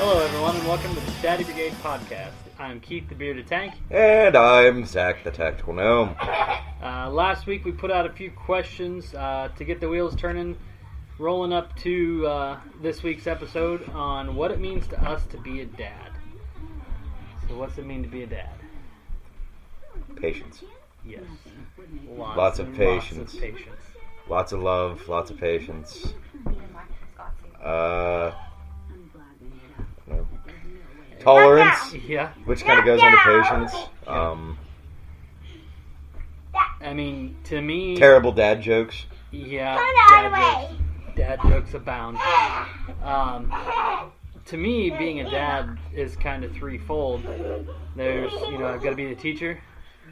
Hello, everyone, and welcome to the Daddy Brigade podcast. I'm Keith the Bearded Tank. And I'm Zach the Tactical Gnome. Last week we put out a few questions to get the wheels turning, rolling up to this week's episode on what it means to us to be a dad. So what's it mean to be a dad? Patience. Yes. Lots of patience. Lots of patience. Lots of love, lots of patience. Tolerance, Yeah. which kind of goes into patience. I mean, to me... Terrible dad jokes. Yeah. Dad jokes abound. To me, being a dad is kind of threefold. There's, I've got to be the teacher,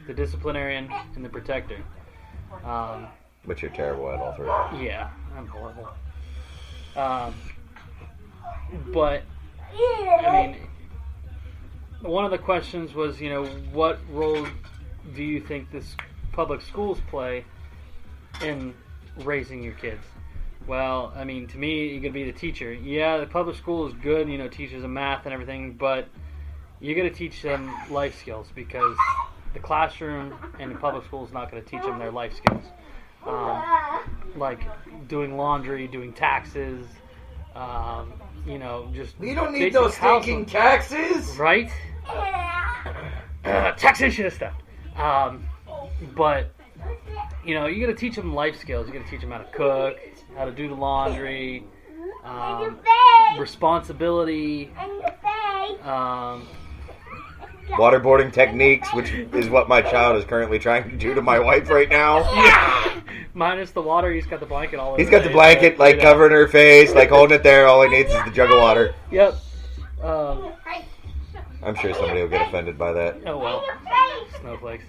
the disciplinarian, and the protector. Which you're terrible at all three. Yeah, I'm horrible. But, I mean, one of the questions was, what role do you think this public schools play in raising your kids? Well, I mean, to me, you're going to be the teacher. Yeah, the public school is good, teaches them math and everything, but you got to teach them life skills because the classroom in the public school is not going to teach them their life skills. Like doing laundry, doing taxes, just... You don't need those stinking taxes! Right? Taxation stuff. But, you got to teach them life skills. You got to teach them how to cook, how to do the laundry, responsibility, waterboarding techniques, which is what my child is currently trying to do to my wife right now. Yeah. Minus the water, he's got the blanket all over. He's got the blanket, covering her face, holding it there. All he needs is the jug of water. Yep. I'm sure somebody will get offended by that. Oh, well. Snowflakes.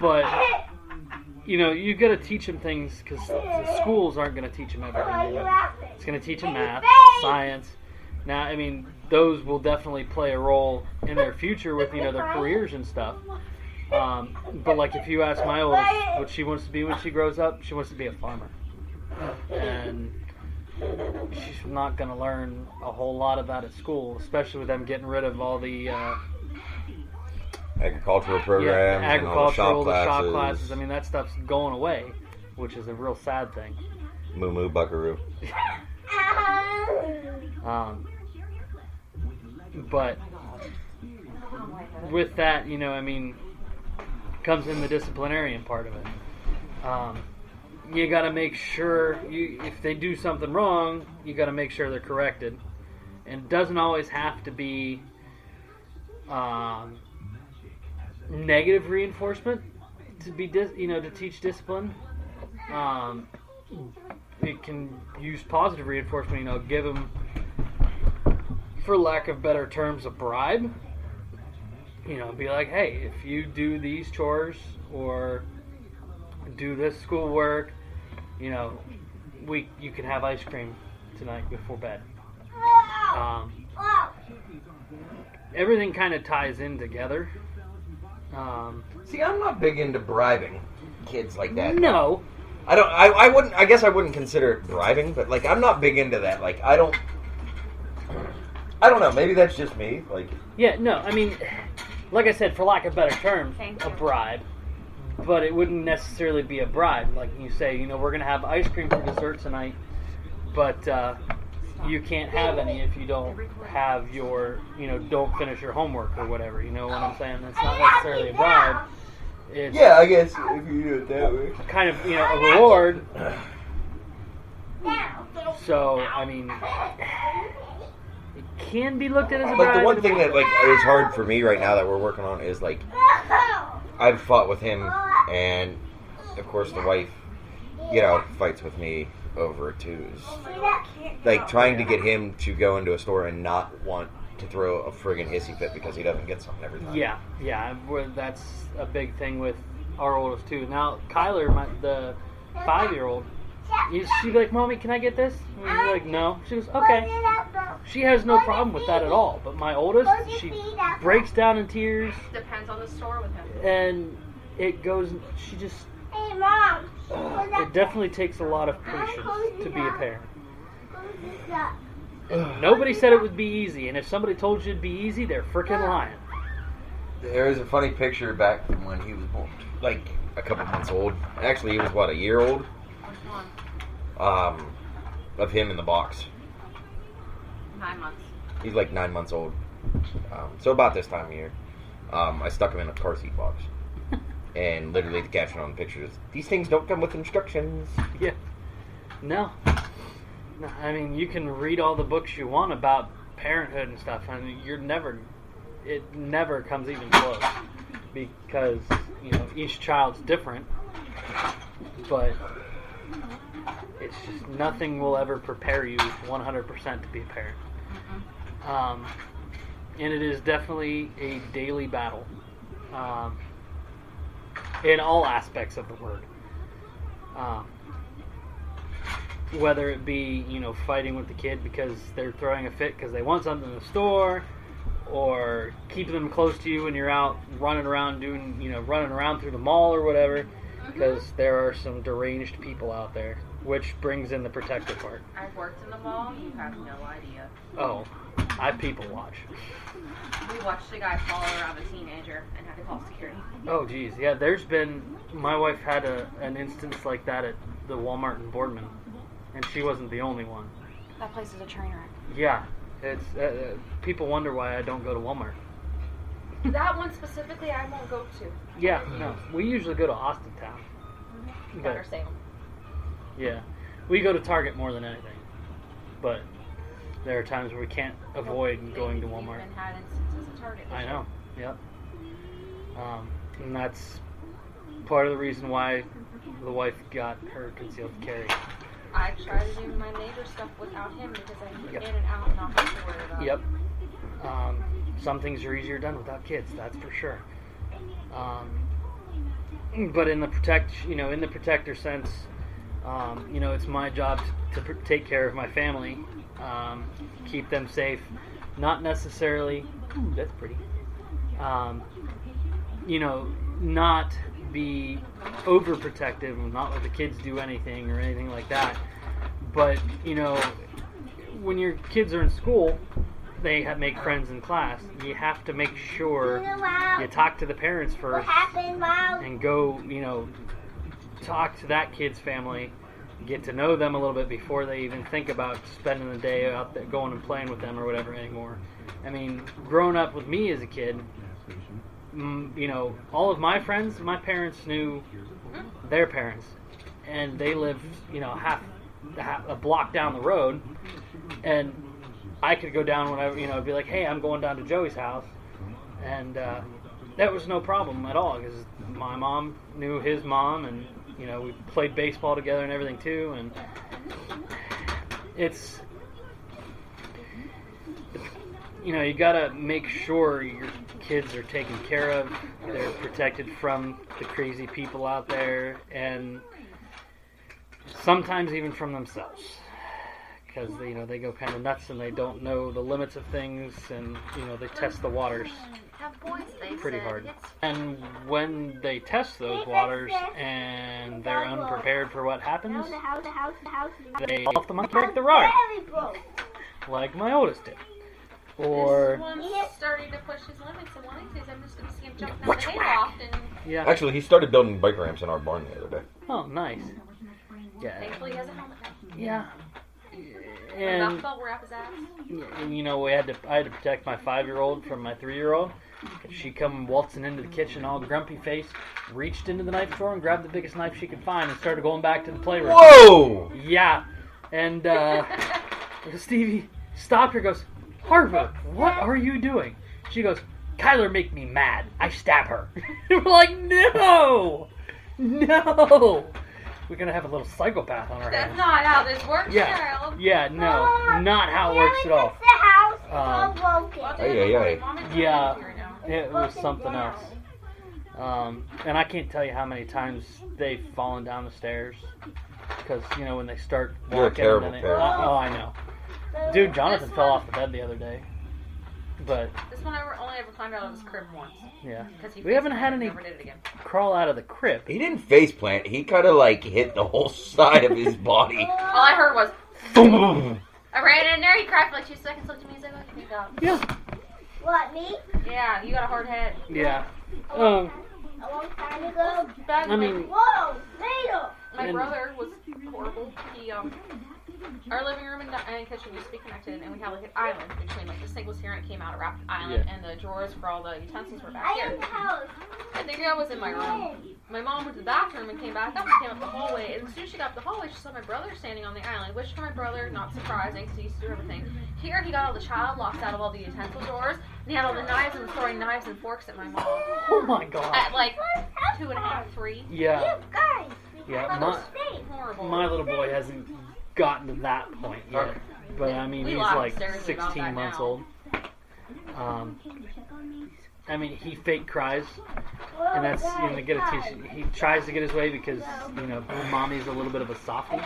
But, you've got to teach them things because the schools aren't going to teach them everything. It's going to teach them math, science. Now, I mean, those will definitely play a role in their future with, their careers and stuff. But, if you ask my oldest what she wants to be when she grows up, she wants to be a farmer. And she's not going to learn a whole lot of that at school, especially with them getting rid of all the... agricultural programs and all the shop classes. I mean, that stuff's going away, which is a real sad thing. Moo moo buckaroo. But with that, comes in the disciplinarian part of it. You got to make sure, if they do something wrong, you got to make sure they're corrected. And it doesn't always have to be negative reinforcement to be, to teach discipline. It can use positive reinforcement. Give them, for lack of better terms, a bribe. Be like, hey, if you do these chores or do this schoolwork, you can have ice cream tonight before bed. Everything kind of ties in together. See, I'm not big into bribing kids like that. No. I wouldn't. I guess I wouldn't consider it bribing, but I'm not big into that. I don't know. Maybe that's just me. Yeah. No. I mean, like I said, for lack of better terms, a bribe. But it wouldn't necessarily be a bribe. Like you say, we're gonna have ice cream for dessert tonight, but you can't have any if you don't have your, don't finish your homework or whatever. You know what I'm saying? That's not necessarily a bribe. It's I guess if you do it that way. Kind of, a reward. So, I mean, it can be looked at as a bribe. The one thing that, is hard for me right now that we're working on is, I've fought with him, and, of course, the wife, fights with me over it, too. Trying to get him to go into a store and not want to throw a friggin' hissy fit because he doesn't get something every time. Yeah, that's a big thing with our oldest too. Now Kyler, the 5-year-old, she'd be like, "Mommy, can I get this?" And we'd be like, "No." She goes, "Okay." She has no problem with that at all. But my oldest, she breaks down in tears. Depends on the store with him. And it goes. She just. Hey, Mom. It definitely takes a lot of patience to be a parent. Nobody said it would be easy, and if somebody told you it'd be easy, they're freaking lying. There is a funny picture back from when he was born, like a couple months old. Actually, he was what, a year old? Which one? Of him in the box. 9 months. He's like 9 months old. So about this time of year, I stuck him in a car seat box, and literally the caption on the picture is, "These things don't come with instructions." Yeah. No. No, I mean, you can read all the books you want about parenthood and stuff, and it never comes even close, because, you know, each child's different, but it's just nothing will ever prepare you 100% to be a parent. And it is definitely a daily battle, in all aspects of the word. Whether it be, you know, fighting with the kid because they're throwing a fit because they want something in the store, or keeping them close to you when you're out running around through the mall or whatever, because there are some deranged people out there, which brings in the protective part. I've worked in the mall. You have no idea. Oh, I people watch. We watched a guy follow around a teenager and had to call security. Oh, geez, yeah. My wife had an instance like that at the Walmart in Boardman, and she wasn't the only one. That place is a train wreck. Yeah, it's people wonder why I don't go to Walmart. That one specifically, I won't go to. Yeah, no, we usually go to Austintown. Better Salem. Yeah, we go to Target more than anything, but there are times where we can't avoid going to Walmart. Even had instances of Target. I know. Yep. And that's part of the reason why the wife got her concealed carry. I try to do my neighbor stuff without him because I can get in and out and not have to worry about it. Yep. Some things are easier done without kids, that's for sure. But in the protector sense, it's my job to take care of my family, keep them safe, not necessarily. Ooh, that's pretty. Not be overprotective and not let the kids do anything or anything like that. But when your kids are in school, they make friends in class. You have to make sure you talk to the parents first and go, talk to that kid's family, get to know them a little bit before they even think about spending the day out there going and playing with them or whatever anymore. I mean, growing up with me as a kid, all of my friends, my parents knew their parents, and they lived, half a block down the road, and I could go down whenever, be like, hey, I'm going down to Joey's house, and that was no problem at all, because my mom knew his mom, and, we played baseball together and everything too, and it's, you gotta make sure your kids are taken care of, they're protected from the crazy people out there, and sometimes even from themselves, because they go kind of nuts and they don't know the limits of things, and they test the waters pretty hard. And when they test those waters and they're unprepared for what happens, they off the monkey break the rod, like my oldest did. Or this one's starting to push his limits, and one of these days I'm just going to see him jumping down the hayloft. And yeah. Actually, he started building bike ramps in our barn the other day. Oh, nice. Yeah. Thankfully, he has a helmet now. Yeah. And belt wrap his ass. And, I had to protect my 5-year-old from my 3-year-old. She come waltzing into the kitchen all grumpy faced, reached into the knife drawer and grabbed the biggest knife she could find and started going back to the playroom. Whoa! Yeah. And Stevie stopped her, goes, Harva, what are you doing? She goes, Kyler make me mad. I stab her. We're like, no! We're going to have a little psychopath on our hands. That's not how this works, child. Yeah, no, not how it works at all. Yeah, it was something else. And I can't tell you how many times they've fallen down the stairs. Because, when they start walking. You're a terrible parent. Oh, I know. Dude, Jonathan fell off the bed the other day. But this one only ever climbed out of his crib once. Yeah. We haven't had any crawl out of the crib. He didn't face plant. He kind of hit the whole side of his body. All I heard was boom. I ran in there, he cried for like 2 seconds, looked at me, he's like, "Let me go." Yeah. What, me? Yeah, you got a hard head. Yeah. A long time ago. Back I mean, Whoa, Vito! my and- brother was horrible. He, our living room and kitchen used to be connected, and we had like an island between, like the sink was here and it came out a wrapped island, and the drawers for all the utensils were back I here. am the house. I think I was in my room. My mom went to the bathroom and came back up and came up the hallway. And as soon as she got up the hallway, she saw my brother standing on the island. Which for my brother, not surprising because he used to do everything. Here, he got all the child locks out of all the utensil drawers, and he had all the knives and was throwing knives and forks at my mom Oh my god. at like 2.5, 3. Yeah. You guys. Yeah. That My, was horrible. my little boy hasn't gotten to that point yet. But I mean, We he's laugh like hysterically about 16 that months now. old. I mean, he fake cries, and that's to get a teach. He tries to get his way because mommy's a little bit of a softie,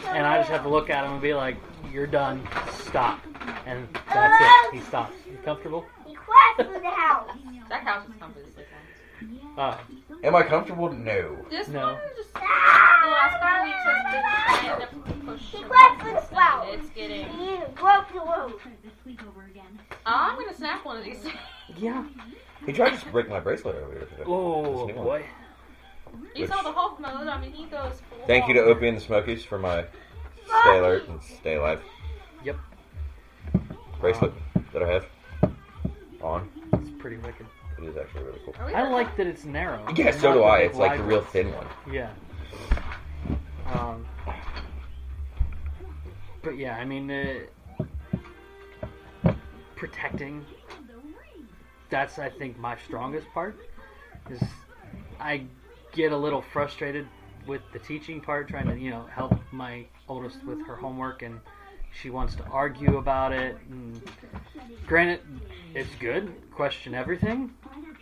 and I just have to look at him and be like, "You're done. Stop." And that's it. He stops. You comfortable? He cried through the house. That couch is comfy to sleep on. Am I comfortable? No. This No. one just the last couple weeks has been trying to push. He cried through the flower. It's getting. You broke the road. I'm gonna snap one of these days. Yeah. He tried to just break my bracelet earlier today. Oh This new one. boy. You saw the Hulk mode. I mean, he goes full. Thank you to Opie and the Smokies for my stay alert and stay alive Yep. bracelet that I have on. It's pretty wicked. It is actually really cool. Are we I done? like that it's narrow. Yeah, so Not do the I. big It's like the wide real ones. thin one. Yeah. But yeah, I mean, protecting. That's, I think, my strongest part. Is I get a little frustrated with the teaching part, trying to, help my oldest with her homework, and she wants to argue about it. And granted, it's good, question everything,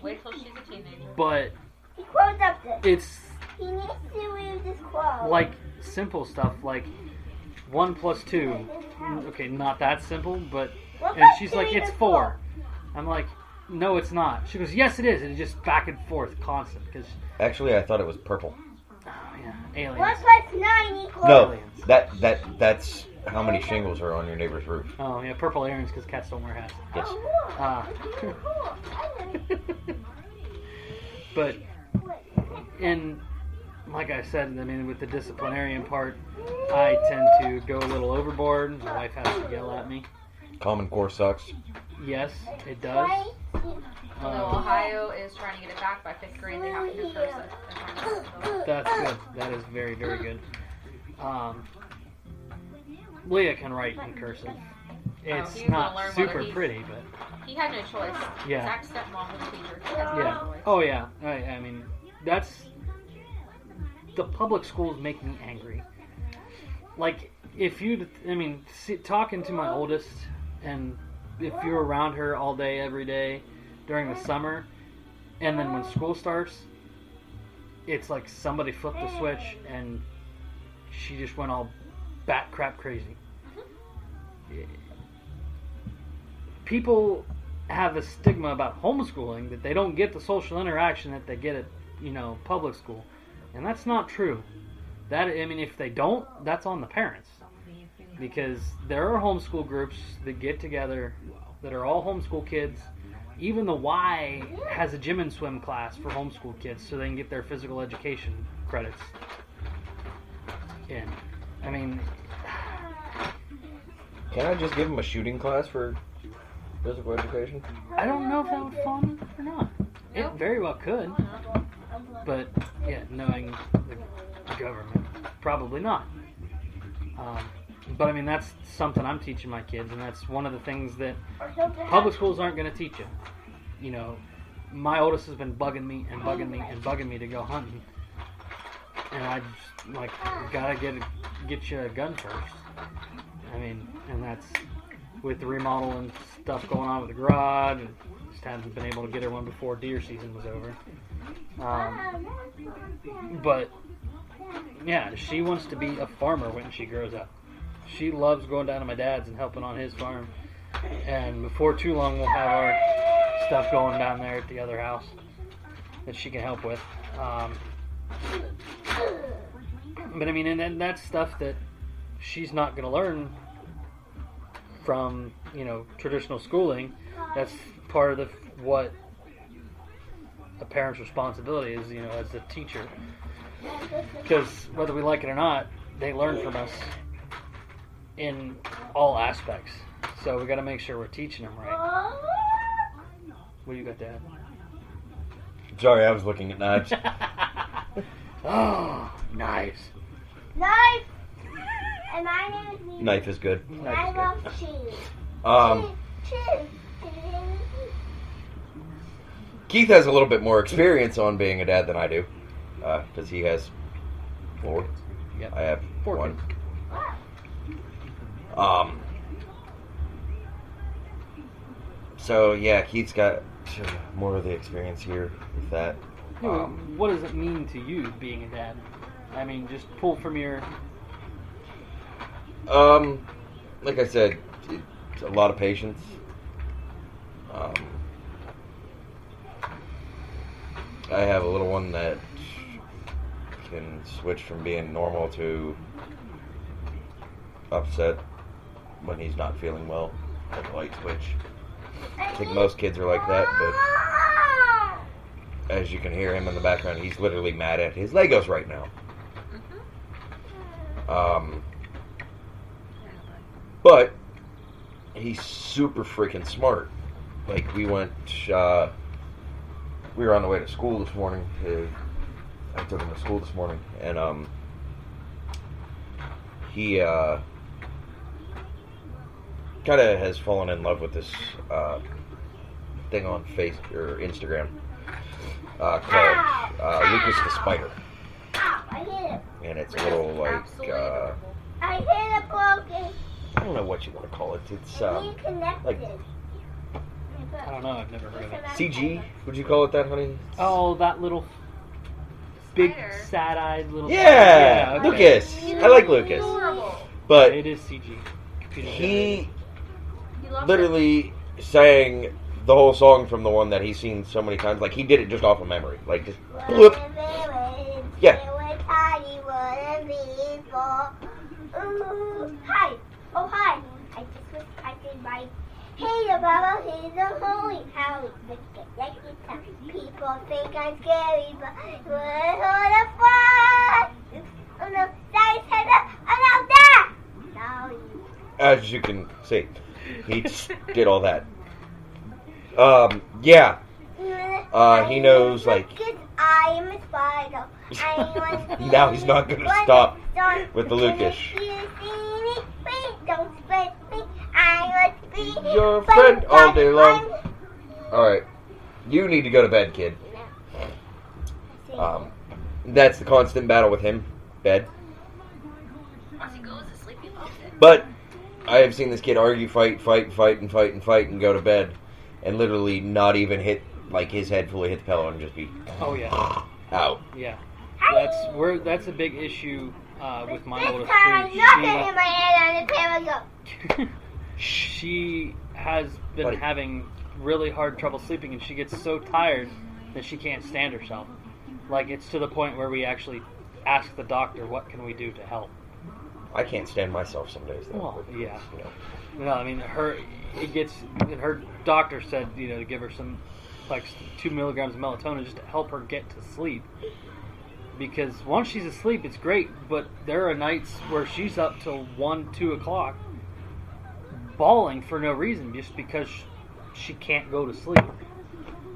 Wait till she's a teenager. but He closed up this. it's He needs to read this quote. like simple stuff like 1 plus 2. Okay, not that simple, but and she's like, it's 4. I'm like, no, it's not. She goes, yes, it is. And it's just back and forth, constant. Because Actually, I thought it was purple. aliens. 1 plus 9 equals. No, that's how many shingles are on your neighbor's roof. Oh yeah, purple aliens because cats don't wear hats. Yes. But and like I said, I mean, with the disciplinarian part, I tend to go a little overboard. My wife has to yell at me. Common Core sucks. Yes, it does. Although Ohio is trying to get it back by 5th grade, they have to do cursive. That's good. That is very, very good. Leah can write in cursive. It's he's gonna not learn super whether he's- pretty, but He had no choice. Yeah. Zach's stepmom was a teacher. He has no yeah. choice. Oh yeah. I mean, that's the public schools make me angry. Like talking to my oldest, and if you're around her all day, every day during the summer, and then when school starts, it's like somebody flipped the switch and she just went all bat crap crazy. People have a stigma about homeschooling that they don't get the social interaction that they get at, public school. And that's not true. If they don't, that's on the parents. Because there are homeschool groups that get together that are all homeschool kids. Even the Y has a gym and swim class for homeschool kids so they can get their physical education credits in. I mean, Can I just give him a shooting class for physical education? I don't know if that would fall in or not. It Nope. very well could. But, yeah, knowing the government, probably not. But, I mean, that's something I'm teaching my kids, and that's one of the things that public schools aren't going to teach you. My oldest has been bugging me and bugging me and bugging me to go hunting. And I just, gotta get you a gun first. I mean, and that's with the remodel and stuff going on with the garage, and just haven't been able to get her one before deer season was over. But yeah, she wants to be a farmer when she grows up. She loves going down to my dad's and helping on his farm. And before too long, we'll have our stuff going down there at the other house that she can help with. But I mean, and that's stuff that she's not going to learn from traditional schooling, that's part of what a parent's responsibility is, as a teacher. Because whether we like it or not, they learn from us in all aspects. So we got to make sure we're teaching them right. What do you got, Dad? Sorry, I was looking at knives. Oh, knives. Knife! And my name is Nina. Knife is good. And I love cheese. Cheese. Keith has a little bit more experience on being a dad than I do, because he has 4. Yep. I have 4 1. kids. So yeah, Keith's got more of the experience here with that. What does it mean to you being a dad? I mean, just pull from your... Like I said, it's a lot of patience. I have a little one that can switch from being normal to upset when he's not feeling well, like a light switch. I think most kids are like that, but as you can hear him in the background, he's literally mad at his Legos right now. But he's super freaking smart. Like, we were on the way to school this morning. I took him to school this morning, and he kind of has fallen in love with this thing on Facebook or Instagram called Lucas the Spider. Ow, I hit it. And it's a little like Absolutely adorable. I hit it broken. I don't know what you want to call it. It's Reconnected. like I don't know, I've never heard of it. CG. Would you call it that, honey? Oh, that little big, Spider. sad-eyed little... Yeah, okay. Lucas. I like Lucas, Adorable. but It is CG. Computer he He loves literally sang the whole song from the one that he's seen so many times. Like, he did it just off of memory. Like, just bloop. Yeah. Hi. Oh, hi. I just was typing my hey, Baba, he's a holy Howie. People think I'm scary, but we're all the fun. Oh no, that is head up. Oh no, that. Now you. As you can see, he just did all that. Yeah. He knows, like... I am a spider. Now he's not going to stop with the Lucas. Don't split me. I must be Your friend all day long. Alright. You need to go to bed, kid. That's the constant battle with him. Bed. Once he goes to sleep, he loves it. But I have seen this kid argue, fight, and go to bed, and literally not even hit, like, his head fully hit the pillow and just be Oh, yeah. out. Yeah. That's a big issue with my This oldest time, too. nothing in my head on the pillow. She has been Buddy. having really hard trouble sleeping, and she gets so tired that she can't stand herself. Like, it's to the point where we actually ask the doctor, what can we do to help? I can't stand myself some days, though. Well, but, yeah. you know. No, I mean, her doctor said, to give her some, like, 2 milligrams of melatonin just to help her get to sleep. Because once she's asleep, it's great, but there are nights where she's up till 1, 2 o'clock bawling for no reason, just because she can't go to sleep.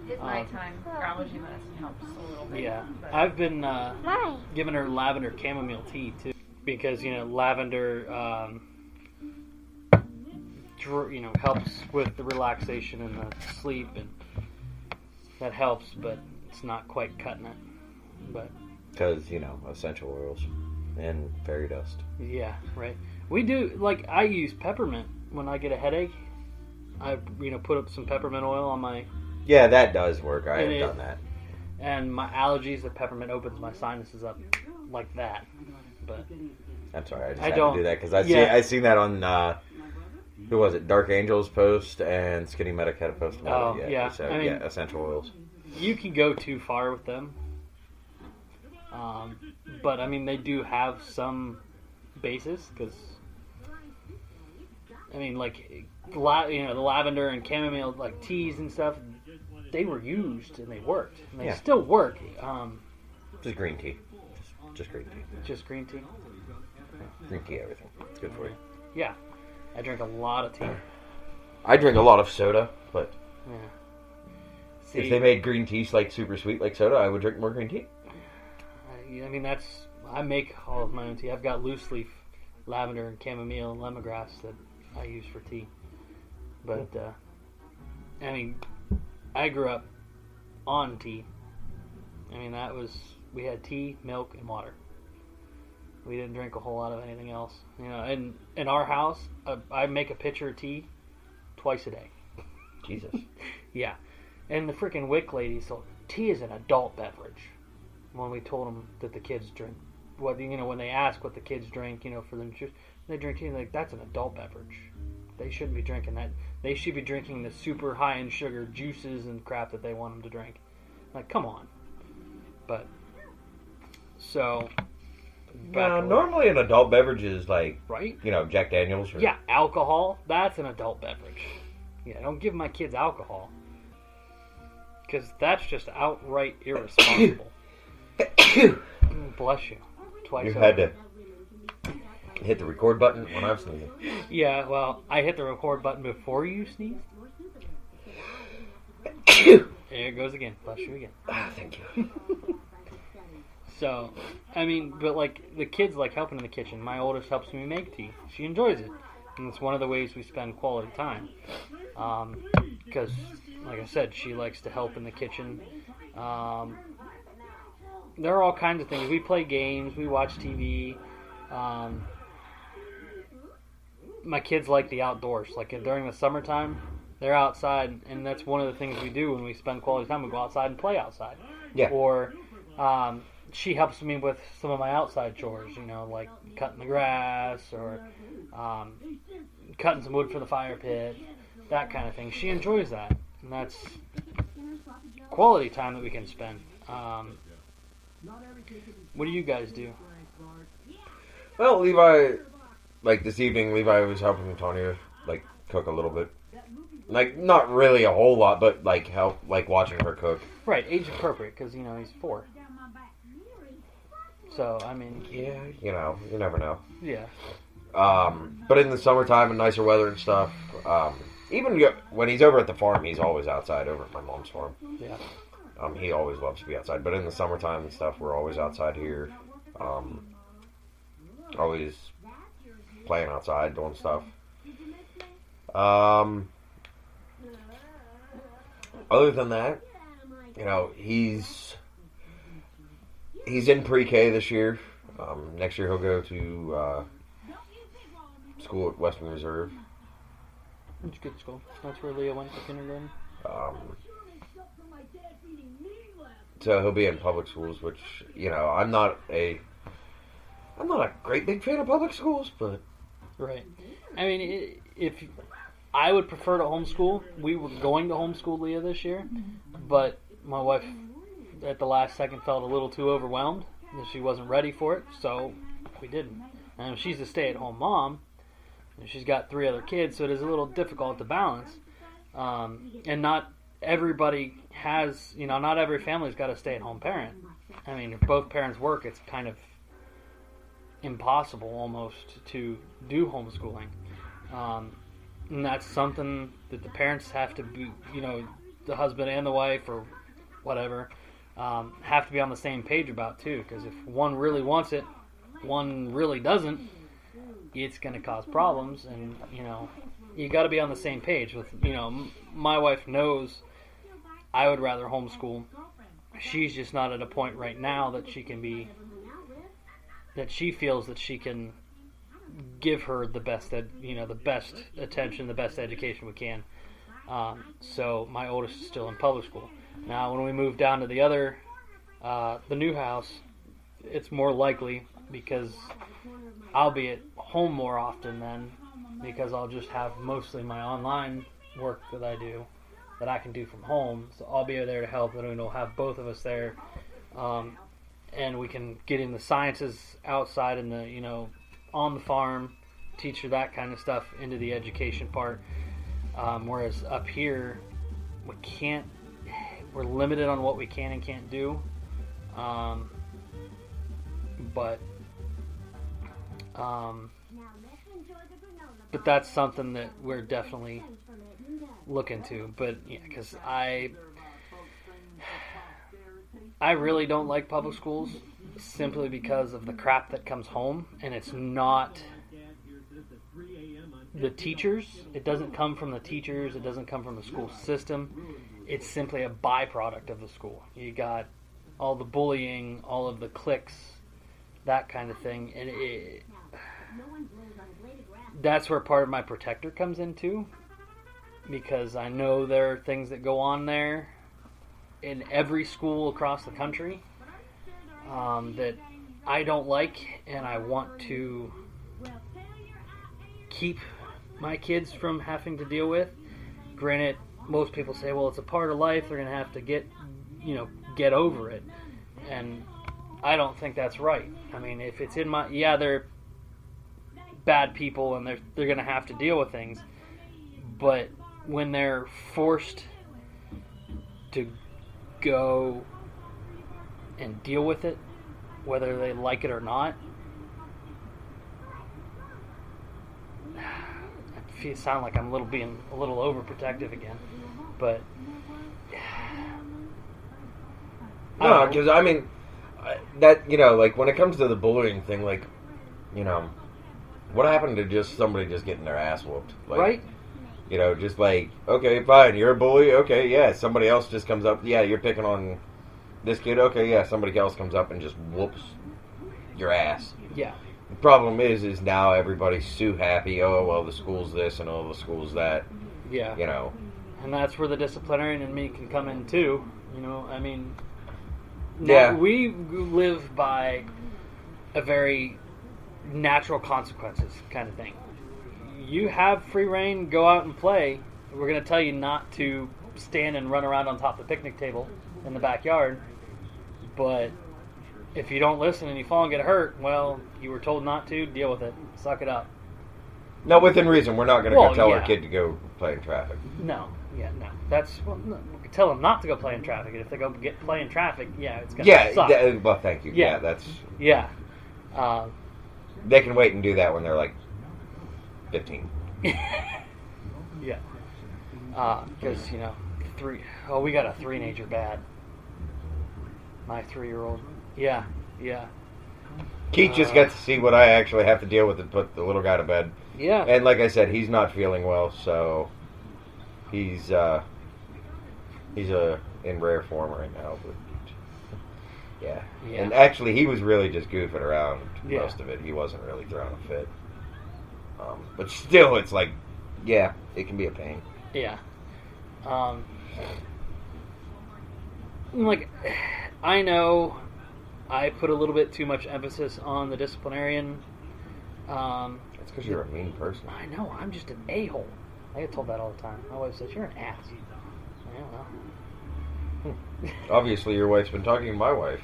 His nighttime allergy medicine helps a little bit. Yeah. but- I've been giving her lavender chamomile tea, too. Because, lavender, helps with the relaxation and the sleep, and that helps, but it's not quite cutting it. But Because, essential oils and fairy dust. yeah, right. We do, like, I use peppermint when I get a headache. I, put up some peppermint oil on my, Yeah, that does work. I And have it- done that. and my allergies, the peppermint opens my sinuses up like that. But I'm sorry, I just I had don't- to do that because yeah. I seen that on who was it? Dark Angels post and Skinny Medic had a post about Oh, it. yeah. So I mean- yeah, essential oils. you can go too far with them. But, I mean, they do have some basis, because I mean, like, the lavender and chamomile, like, teas and stuff, they were used and they worked. And they still work. Just green tea. Just green tea. Just green tea? Green tea, everything. It's good for you. Yeah. I drink a lot of tea. I drink a lot of soda, but Yeah. if they made green tea like super sweet like soda, I would drink more green tea. I mean, I make all of my own tea. I've got loose leaf lavender and chamomile and lemongrass that I use for tea. But, I mean, I grew up on tea. I mean, we had tea, milk, and water. We didn't drink a whole lot of anything else. You know, in our house, I make a pitcher of tea twice a day. Jesus. Yeah. And the freaking WIC lady, so tea is an adult beverage. When we told them that the kids drink, when they ask what the kids drink, for them, they drink tea, like, that's an adult beverage. They shouldn't be drinking that. They should be drinking the super high in sugar juices and crap that they want them to drink. Like, come on. But, so, normally an adult beverage is like, right? Jack Daniels. Or... Yeah, alcohol, that's an adult beverage. Yeah, don't give my kids alcohol. Because that's just outright irresponsible. Bless you. Twice You over. had to hit the record button when I was sneezing. Yeah, well, I hit the record button before you sneezed. There it goes again. Bless you again. Thank you. So, I mean, but like, the kids like helping in the kitchen. My oldest helps me make tea. She enjoys it. And it's one of the ways we spend quality time. Because, like I said, she likes to help in the kitchen. There are all kinds of things. We play games. We watch TV. My kids like the outdoors. Like, during the summertime, they're outside. And that's one of the things we do when we spend quality time. We go outside and play outside. Yeah. Or... she helps me with some of my outside chores, like cutting the grass or cutting some wood for the fire pit, that kind of thing. She enjoys that, and that's quality time that we can spend. What do you guys do? Well, Levi, like this evening, Levi was helping Tanya, like, cook a little bit. Like, not really a whole lot, but, like, help, like, watching her cook. Right, age appropriate, because, he's 4. So, I mean... Yeah, you never know. Yeah. But in the summertime and nicer weather and stuff, even when he's over at the farm, he's always outside over at my mom's farm. Yeah. He always loves to be outside. But in the summertime and stuff, we're always outside here. Always playing outside, doing stuff. Other than that, he's in pre-K this year. Next year he'll go to school at Western Reserve. It's a good school. That's where Leah went to kindergarten. So he'll be in public schools, which, I'm not a great big fan of public schools, but... Right. I mean, if I would prefer to homeschool, we were going to homeschool Leah this year, but my wife at the last second felt a little too overwhelmed. She wasn't ready for it, so we didn't. And she's a stay-at-home mom, and she's got 3 other kids, so it is a little difficult to balance. And not everybody has, not every family's got a stay-at-home parent. I mean, if both parents work, it's kind of impossible almost to do homeschooling. And that's something that the parents have to be, the husband and the wife or whatever, have to be on the same page about too. Because if one really wants it, one really doesn't, it's going to cause problems. And, you got to be on the same page with, my wife knows I would rather homeschool. She's just not at a point right now that she can be, that she feels that she can give her the best, the best attention, the best education we can. So my oldest is still in public school. Now, when we move down to the other, the new house, it's more likely because I'll be at home more often then, because I'll just have mostly my online work that I do that I can do from home. So I'll be there to help, and we'll have both of us there. And we can get in the sciences outside in the, on the farm teach her that kind of stuff into the education part. Whereas up here, we're limited on what we can and can't do. But that's something that we're definitely looking to. But yeah, because I really don't like public schools simply because of the crap that comes home, and it's not the teachers. It doesn't come from the teachers. It doesn't come from the school system. It's simply a byproduct of the school. You got all the bullying, all of the cliques, that kind of thing, and that's where part of my protector comes into, because I know there are things that go on there in every school across the country that I don't like, and I want to keep my kids from having to deal with. Granted, most people say, well, it's a part of life, they're going to have to get over it, and I don't think that's right. I mean, if it's in my... Yeah, they're bad people, and they're going to have to deal with things, but when they're forced to go and deal with it, whether they like it or not, I sound like I'm being a little overprotective again, but no, because I mean that, like when it comes to the bullying thing, like, what happened to just somebody just getting their ass whooped, like, right? Just like, okay, fine, you're a bully, okay, yeah, somebody else just comes up, yeah, you're picking on this kid, okay, yeah, somebody else comes up and just whoops your ass. Yeah. The problem is now everybody's so happy, oh, well, the school's this and oh, the school's that. Yeah. And that's where the disciplinarian in me can come in too. I mean, yeah, we live by a very natural consequences kind of thing. You have free reign, go out and play. We're going to tell you not to stand and run around on top of the picnic table in the backyard. But if you don't listen and you fall and get hurt, well, you were told not to, deal with it. Suck it up. No, within reason. We're not going to go tell our kid to go play in traffic. No. That's... no. Tell them not to go play in traffic, and if they go play in traffic, it's going to suck. Well, thank you. Yeah, that's... Yeah. They can wait and do that when they're like 15. Yeah. Because, we got a 3-nager bad. My 3-year-old. Yeah. Keith just gets to see what I actually have to deal with and put the little guy to bed. Yeah. And like I said, he's not feeling well, so he's in rare form right now. But yeah. And actually, he was really just goofing around most of it. He wasn't really throwing a fit. But still, it's like, yeah, it can be a pain. Yeah. Like, I know I put a little bit too much emphasis on the disciplinarian. That's because you're a mean person. I know, I'm just an a-hole. I get told that all the time. My wife says, you're an ass. I don't know. Obviously, your wife's been talking to my wife.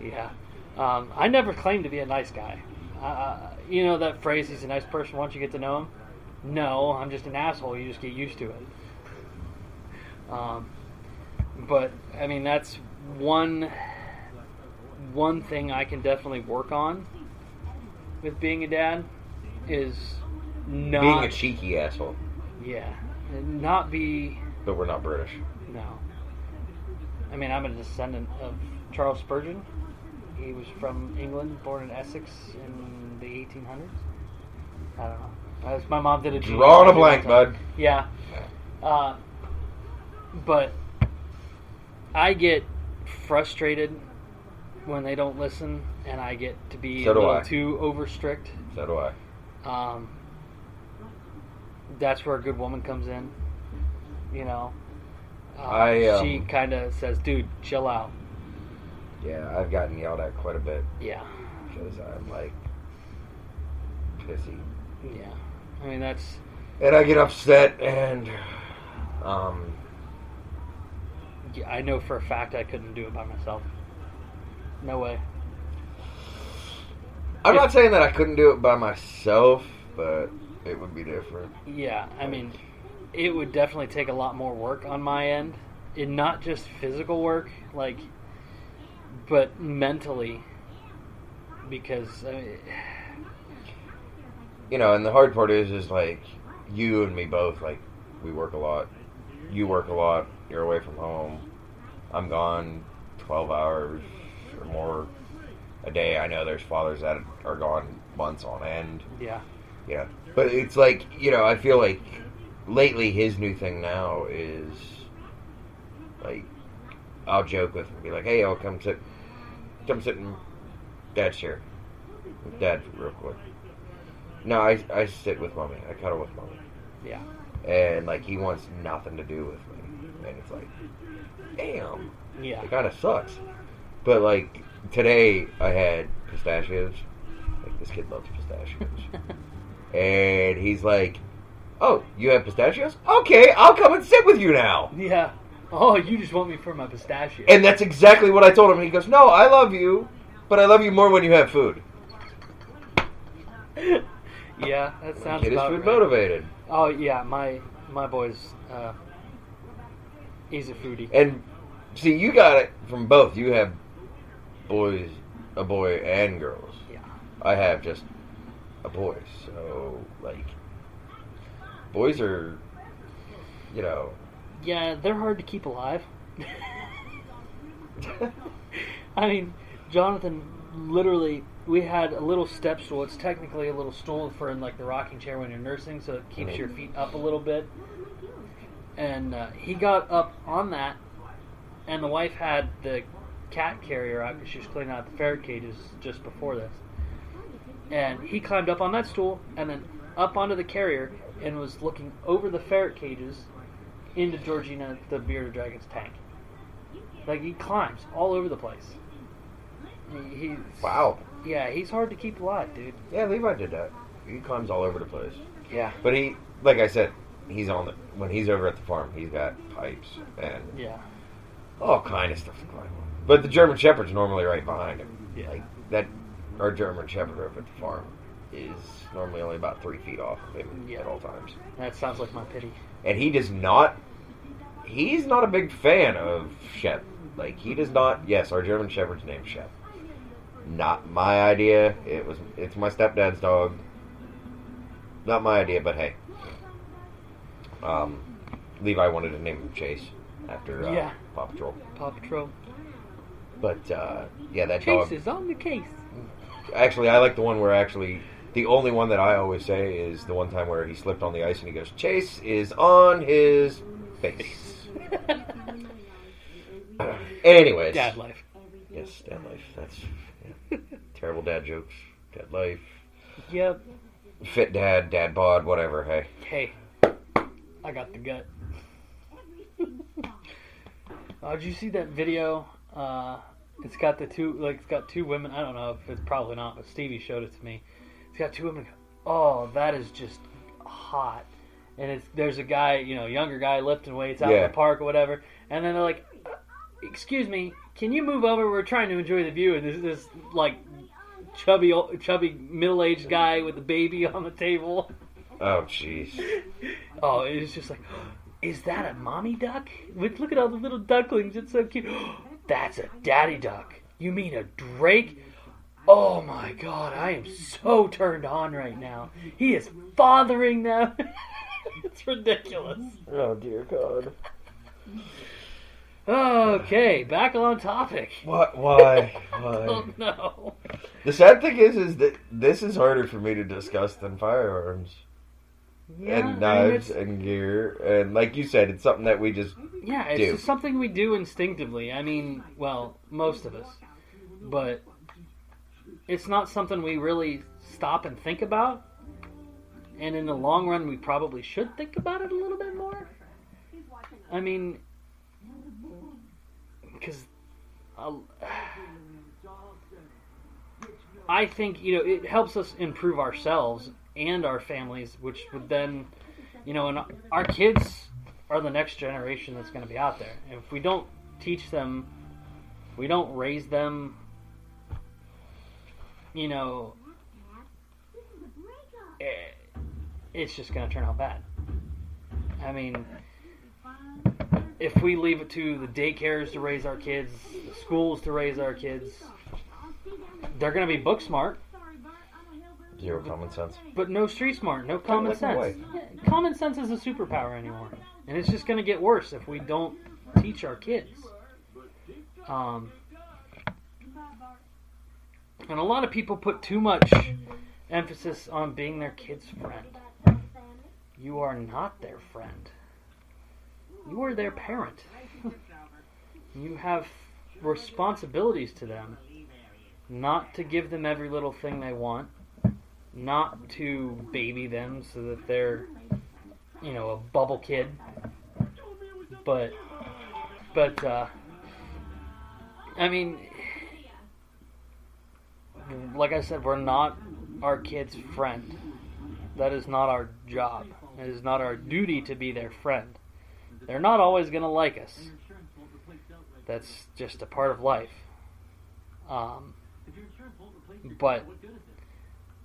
Yeah. I never claimed to be a nice guy. That phrase, he's a nice person once you get to know him? No, I'm just an asshole. You just get used to it. But, I mean, that's one thing I can definitely work on with being a dad is not... being a cheeky asshole. Yeah. Not be... But we're not British. No. I mean, I'm a descendant of Charles Spurgeon. He was from England, born in Essex in the 1800s. I don't know. My mom did a... Drawing a blank, bud. Yeah. But I get frustrated when they don't listen, and I get to be a little too over strict. So do I. That's where a good woman comes in. She kind of says, dude, chill out. Yeah, I've gotten yelled at quite a bit. Yeah. Because I'm, like, pissy. Yeah. I mean, that's... And I get upset, and... Yeah, I know for a fact I couldn't do it by myself. No way. I'm not saying that I couldn't do it by myself, but it would be different. Yeah, I mean, it would definitely take a lot more work on my end. And not just physical work, like, but mentally. Because, I mean, You know, and the hard part is like, you and me both, like, we work a lot. You work a lot. You're away from home. I'm gone 12 hours or more a day. I know there's fathers that are gone months on end. yeah. Yeah. But it's like, you know, I feel like lately his new thing now is, like, I'll joke with him and be like, hey, I'll come sit in Dad's chair. With Dad real quick. No, I sit with Mommy. I cuddle with Mommy. Yeah. And, like, he wants nothing to do with me. And it's like, damn. Yeah. It kind of sucks. But, like, today I had pistachios. Like, this kid loves pistachios. And he's like, oh, you have pistachios? Okay, I'll come and sit with you now. Yeah. Oh, you just want me for my pistachio. And that's exactly what I told him. And he goes, no, I love you, but I love you more when you have food. Yeah, that sounds Kid is about food right. motivated. Oh, yeah, my boy's, he's a foodie. And, see, you got it from both. You have a boy and girls. Yeah. I have just a boy. So, like, boys are, you know... Yeah, they're hard to keep alive. I mean, Jonathan, literally, we had a little step stool. It's technically a little stool for in like the rocking chair when you're nursing, so it keeps your feet up a little bit. And he got up on that, and the wife had the cat carrier out because she was cleaning out the ferret cages just before this. And he climbed up on that stool and then up onto the carrier and was looking over the ferret cages into Georgina, the bearded dragon's tank. Like, he climbs all over the place. He's, Wow. Yeah, he's hard to keep alive, dude. Yeah, Levi did that. He climbs all over the place. Yeah. But he, like I said, he's on the, when he's over at the farm, he's got pipes and Yeah. all kind of stuff to climb on. But the German Shepherd's normally right behind him. Yeah. Like, that, our German Shepherd over at the farm is normally only about 3 feet off of him Yeah. at all times. That sounds like my pity. And he does not, he's not a big fan of Shep. Like, he does not, yes, our German Shepherd's named Shep. Not my idea. It's my stepdad's dog. Not my idea, but hey. Levi wanted to name him Chase after Yeah. Paw Patrol. Paw Patrol. But, yeah, that Chase dog... is on the case. Actually, I like the one where actually... The only one that I always say is the one time where he slipped on the ice and he goes, Chase is on his face. Anyways. Dad life. Yes, dad life. That's yeah. Terrible dad jokes. Dad life. Yep. Fit dad, dad bod, whatever, hey. Hey, I got the gut. Did you see that video? It's got it's got two women. I don't know if it's probably not, but Stevie showed it to me. It's got two women. Oh, that is just hot. And there's a guy, younger guy lifting weights out in the park or whatever. And then they're like, excuse me, can you move over? We're trying to enjoy the view. And this like chubby middle-aged guy with a baby on the table. Oh, jeez. Oh, it's just like, is that a mommy duck? Look at all the little ducklings. It's so cute. That's a daddy duck. You mean a drake? Oh my God, I am so turned on right now. He is fathering them. It's ridiculous. Oh, dear God. Okay, back on topic. What? Why? Oh no. The sad thing is that this is harder for me to discuss than firearms. Yeah, and knives and gear. And like you said, it's something that we just it's do. just something we do instinctively. I mean, well, most of us. But it's not something we really stop and think about. And in the long run, we probably should think about it a little bit more. I mean, because I think, it helps us improve ourselves and our families, which would then, and our kids are the next generation that's going to be out there. And if we don't teach them, we don't raise them, it's just going to turn out bad. I mean, if we leave it to the daycares to raise our kids, the schools to raise our kids, they're going to be book smart. Zero common sense. But no street smart, no common Like my sense. Yeah, common sense is a superpower anymore. And it's just going to get worse if we don't teach our kids. And a lot of people put too much emphasis on being their kid's friend. You are not their friend. You are their parent. You have responsibilities to them. Not to give them every little thing they want. Not to baby them so that they're, a bubble kid. But I mean, like I said, we're not our kid's friend. That is not our job. It is not our duty to be their friend. They're not always going to like us. That's just a part of life. But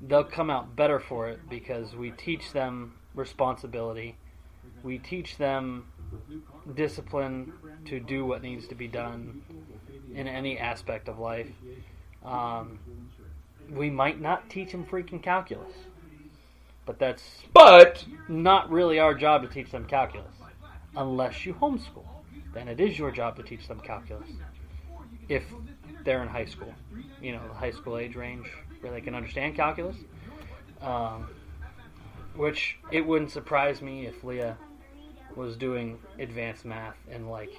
they'll come out better for it because we teach them responsibility. We teach them discipline to do what needs to be done in any aspect of life. We might not teach them freaking calculus, but that's not really our job to teach them calculus. Unless you homeschool, then it is your job to teach them calculus. If they're in high school, the high school age range where they can understand calculus. Which it wouldn't surprise me if Leah was doing advanced math in like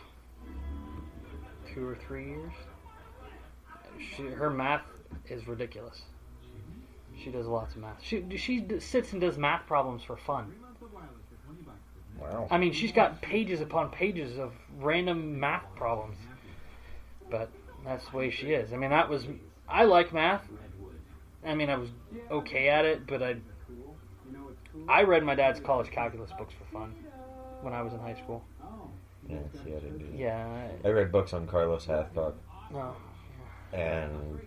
2 or 3 years. Her math is ridiculous. She does lots of math. She sits and does math problems for fun. Wow. I mean, she's got pages upon pages of random math problems. But that's the way she is. I mean, I like math. I mean, I was okay at it, but I read my dad's college calculus books for fun when I was in high school. Yeah, see, I didn't do that. Yeah. I read books on Carlos Hathcock. No. And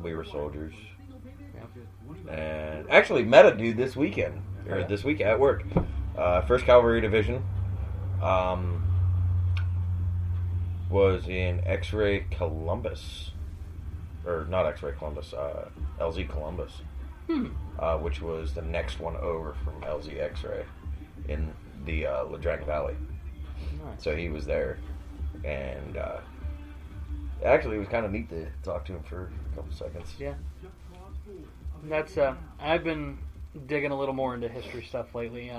we were soldiers. Yeah. And actually met a dude this weekend, or this week at work. 1st Cavalry Division. Was in X-Ray Columbus. Or not X-Ray Columbus, LZ Columbus. Which was the next one over from LZ X-Ray in the Ladrang Valley. Nice. So he was there. And actually it was kind of neat to talk to him for a couple seconds. Yeah. That's I've been digging a little more into history stuff lately.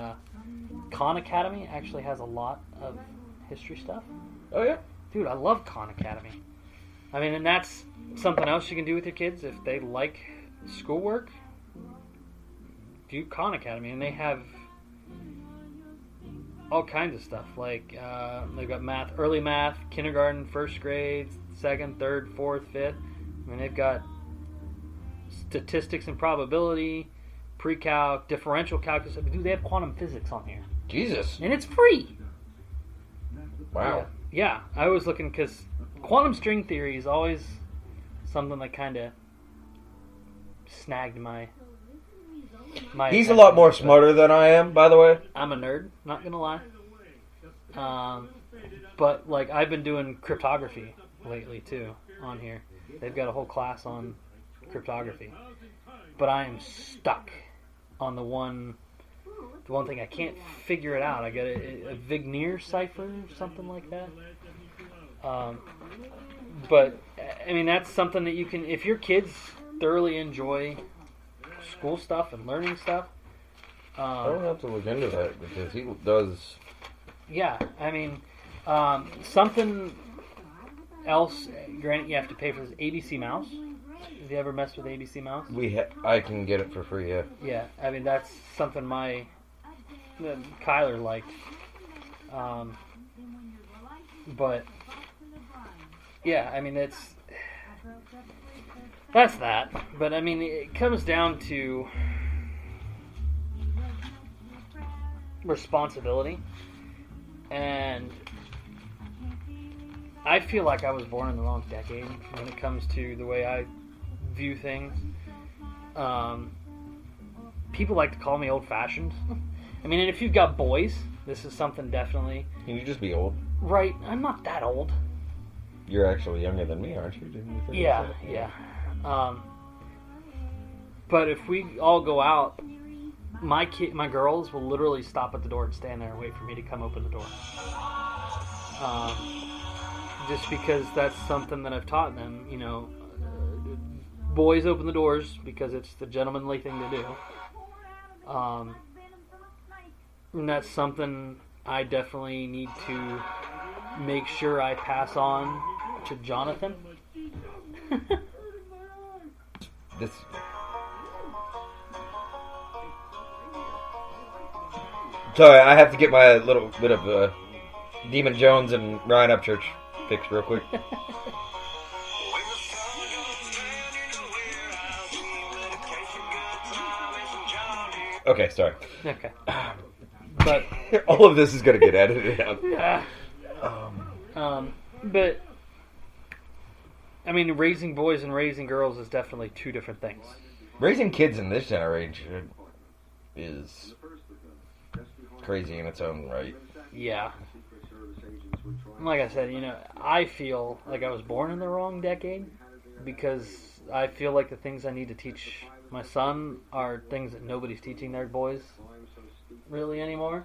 Khan Academy actually has a lot of history stuff. Oh yeah? Dude, I love Khan Academy. I mean, and that's something else you can do with your kids if they like schoolwork. Do Khan Academy, and they have all kinds of stuff. Like they've got math, early math, kindergarten, 1st grade, 2nd, 3rd, 4th, 5th. I mean, they've got statistics and probability, pre-calc, differential calculus. Dude, they have quantum physics on here, Jesus. and it's free. Wow. Yeah, I was looking because quantum string theory is always something that kind of snagged my He's a lot more smarter than I am, by the way. I'm a nerd, not gonna lie. But like I've been doing cryptography lately too on here. They've got a whole class on cryptography, but I am stuck on the one thing I can't figure it out. I got a Vigneer cipher or something like that. But I mean, that's something that you can, if your kids thoroughly enjoy school stuff and learning stuff. I'll have to look into that because he does. Yeah, I mean, something else. Granted, you have to pay for this ABC Mouse. Have you ever messed with ABC Mouse? I can get it for free. Yeah. Yeah, I mean that's something Kyler liked. But yeah, I mean that's that. But I mean it comes down to responsibility, and I feel like I was born in the wrong decade when it comes to the way I view things. people like to call me old-fashioned. I mean, and if you've got boys, this is something definitely... Can you just be old? Right, I'm not that old. You're actually younger than me, aren't you? Didn't you figure Yeah, this out? yeah. But if we all go out, my girls will literally stop at the door and stand there and wait for me to come open the door. Just because that's something that I've taught them, you know. Boys open the doors because it's the gentlemanly thing to do. And that's something I definitely need to make sure I pass on to Jonathan. This. Sorry, I have to get my little bit of Demon Jones and Ryan Upchurch fixed real quick. Okay, sorry. Okay. But all of this is going to get edited out. yeah. But I mean, raising boys and raising girls is definitely two different things. Raising kids in this generation is crazy in its own right. Yeah. Like I said, you know, I feel like I was born in the wrong decade because I feel like the things I need to teach my son are things that nobody's teaching their boys really anymore.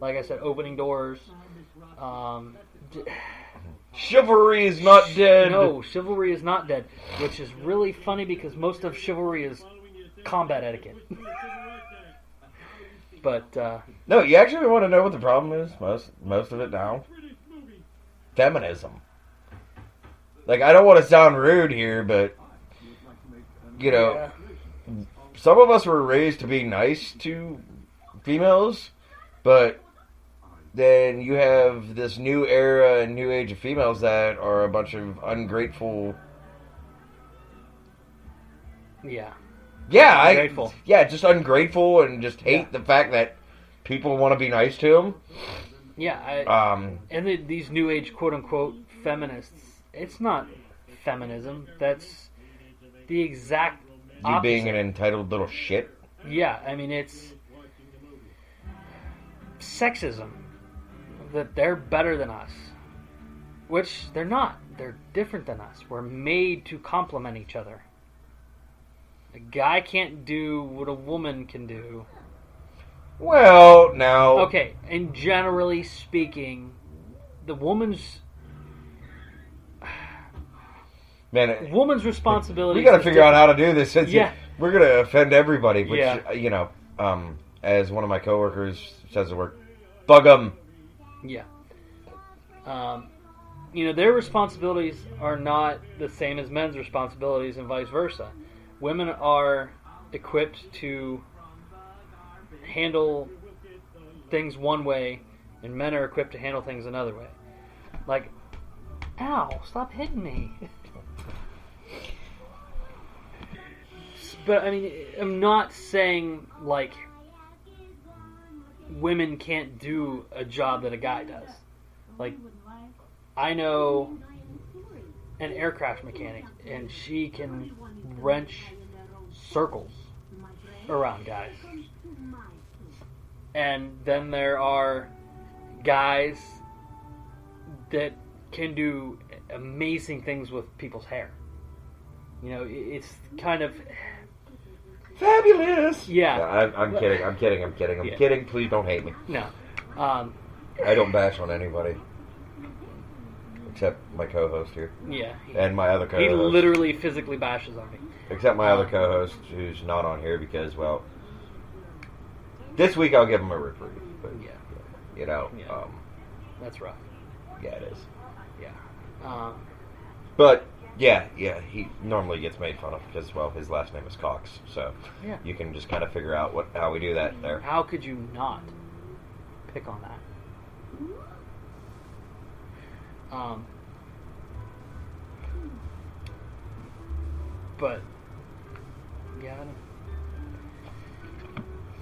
Like I said, opening doors. Chivalry is not dead. No, chivalry is not dead, which is really funny because most of chivalry is combat etiquette. But no, you actually want to know what the problem is? Most of it now, feminism. Like, I don't want to sound rude here, but you know, yeah. Some of us were raised to be nice to females, but then you have this new era and new age of females that are a bunch of ungrateful. Yeah. Yeah, Ungrateful. just ungrateful and just hate the fact that people want to be nice to them. Yeah. And these new age quote unquote feminists, it's not feminism. That's the exact You opposite. being an entitled little shit. Yeah, I mean, it's sexism. That they're better than us. Which they're not. They're different than us. We're made to complement each other. A guy can't do what a woman can do. Well, now... Okay, and generally speaking, the woman's responsibility. We got to figure out how to do this. Since Yeah. we're going to offend everybody, which, Yeah. you know, as one of my coworkers says at work, bug 'em. Yeah. You know, their responsibilities are not the same as men's responsibilities and vice versa. Women are equipped to handle things one way, and men are equipped to handle things another way. Like, ow, stop hitting me. But, I mean, I'm not saying, like, women can't do a job that a guy does. Like, I know an aircraft mechanic, and she can wrench circles around guys. And then there are guys that can do amazing things with people's hair. You know, it's kind of... Fabulous! Yeah. I'm kidding, I'm Yeah. kidding, please don't hate me. No. I don't bash on anybody. Except my co-host here. Yeah. And my other co-host. He literally physically bashes on me. Except my other co-host, who's not on here because, well, this week I'll give him a reprieve. But, Yeah. you know, Yeah. That's rough. yeah, it is. Yeah. But, yeah, he normally gets made fun of because, well, his last name is Cox. So, Yeah. you can just kind of figure out how we do that there. How could you not pick on that? But yeah,